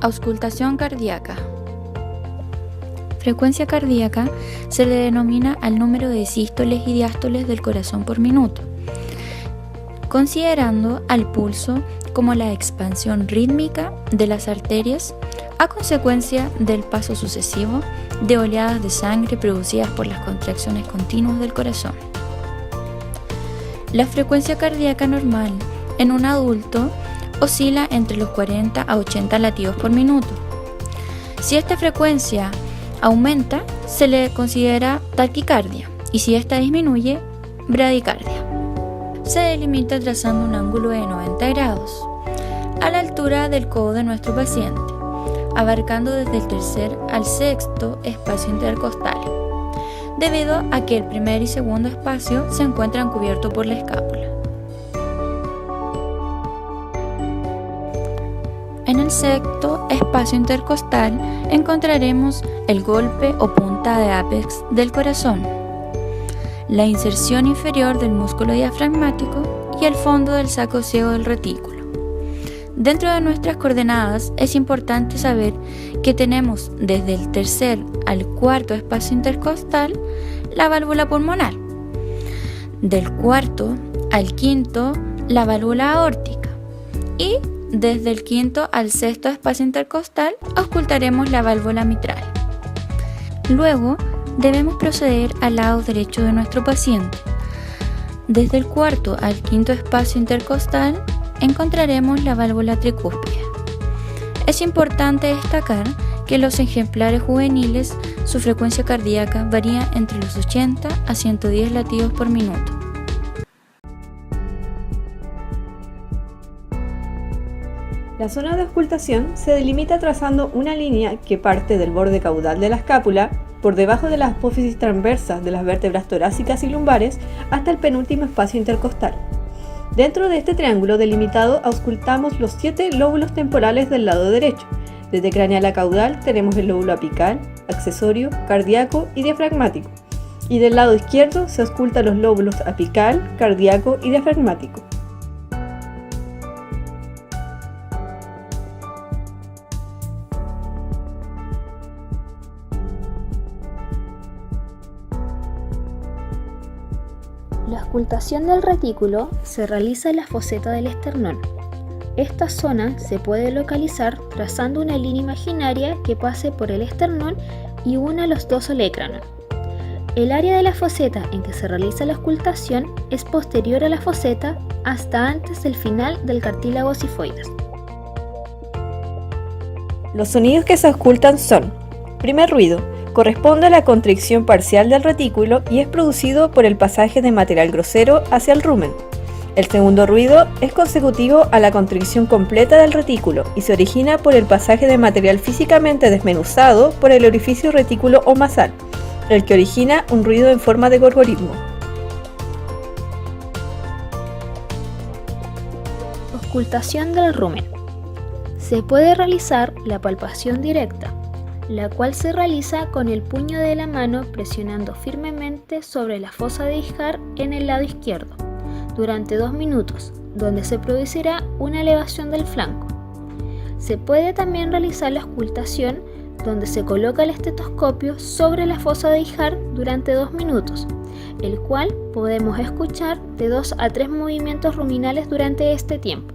Auscultación cardíaca. Frecuencia cardíaca se le denomina al número de sístoles y diástoles del corazón por minuto, considerando al pulso como la expansión rítmica de las arterias a consecuencia del paso sucesivo de oleadas de sangre producidas por las contracciones continuas del corazón. La frecuencia cardíaca normal en un adulto oscila entre los 40 a 80 latidos por minuto. Si esta frecuencia aumenta, se le considera taquicardia, y si esta disminuye, bradicardia. Se delimita trazando un ángulo de 90 grados a la altura del codo de nuestro paciente, abarcando desde el tercer al sexto espacio intercostal, debido a que el primer y segundo espacio se encuentran cubiertos por la escápula. En el sexto espacio intercostal encontraremos el golpe o punta de ápex del corazón, la inserción inferior del músculo diafragmático y el fondo del saco ciego del retículo. Dentro de nuestras coordenadas es importante saber que tenemos desde el tercer al cuarto espacio intercostal la válvula pulmonar, del cuarto al quinto la válvula aórtica y desde el quinto al sexto espacio intercostal auscultaremos la válvula mitral. Luego debemos proceder al lado derecho de nuestro paciente. Desde el cuarto al quinto espacio intercostal encontraremos la válvula tricúspide. Es importante destacar que los ejemplares juveniles su frecuencia cardíaca varía entre los 80 a 110 latidos por minuto. La zona de auscultación se delimita trazando una línea que parte del borde caudal de la escápula, por debajo de las apófisis transversas de las vértebras torácicas y lumbares, hasta el penúltimo espacio intercostal. Dentro de este triángulo delimitado auscultamos los 7 lóbulos temporales del lado derecho. Desde craneal a caudal tenemos el lóbulo apical, accesorio, cardíaco y diafragmático. Y del lado izquierdo se auscultan los lóbulos apical, cardíaco y diafragmático. La auscultación del retículo se realiza en la foseta del esternón. Esta zona se puede localizar trazando una línea imaginaria que pase por el esternón y una los dos olecranos. El área de la foseta en que se realiza la auscultación es posterior a la foseta hasta antes del final del cartílago sifoides. Los sonidos que se auscultan son: primer ruido, corresponde a la constricción parcial del retículo y es producido por el pasaje de material grosero hacia el rumen. El segundo ruido es consecutivo a la constricción completa del retículo y se origina por el pasaje de material físicamente desmenuzado por el orificio retículo omasal, el que origina un ruido en forma de gorgorismo. Auscultación del rumen. Se puede realizar la palpación directa, la cual se realiza con el puño de la mano presionando firmemente sobre la fosa de Ishar en el lado izquierdo, durante 2 minutos, donde se producirá una elevación del flanco. Se puede también realizar la auscultación donde se coloca el estetoscopio sobre la fosa de Ishar durante 2 minutos, el cual podemos escuchar de 2 a 3 movimientos ruminales durante este tiempo.